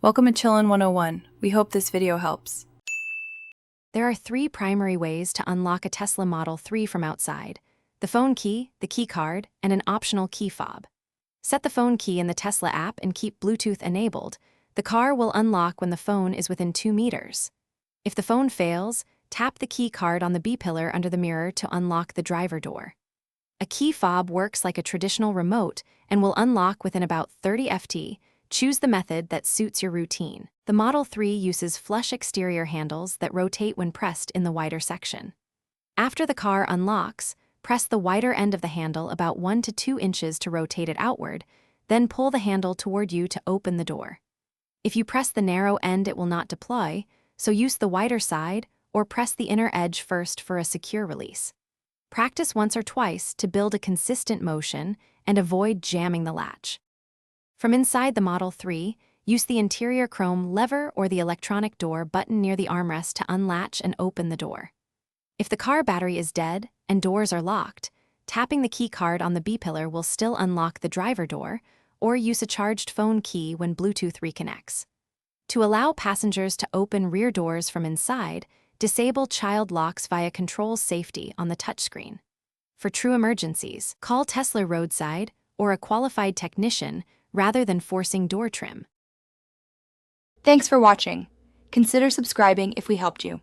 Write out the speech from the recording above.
Welcome to Chillin' 101. We hope this video helps. There are 3 primary ways to unlock a Tesla Model 3 from outside: the phone key, the key card, and an optional key fob. Set the phone key in the Tesla app and keep Bluetooth enabled. The car will unlock when the phone is within 2 meters. If the phone fails, tap the key card on the B-pillar under the mirror to unlock the driver door. A key fob works like a traditional remote and will unlock within about 30 FT. Choose the method that suits your routine. The Model 3 uses flush exterior handles that rotate when pressed in the wider section. After the car unlocks, press the wider end of the handle about 1 to 2 inches to rotate it outward, then pull the handle toward you to open the door. If you press the narrow end, it will not deploy, so use the wider side or press the inner edge first for a secure release. Practice once or twice to build a consistent motion and avoid jamming the latch. From inside the Model 3, use the interior chrome lever or the electronic door button near the armrest to unlatch and open the door. If the car battery is dead and doors are locked, tapping the key card on the B-pillar will still unlock the driver door, or use a charged phone key when Bluetooth reconnects. To allow passengers to open rear doors from inside, disable child locks via Control Safety on the touchscreen. For true emergencies, call Tesla Roadside or a qualified technician rather than forcing door trim. Thanks for watching. Consider subscribing if we helped you.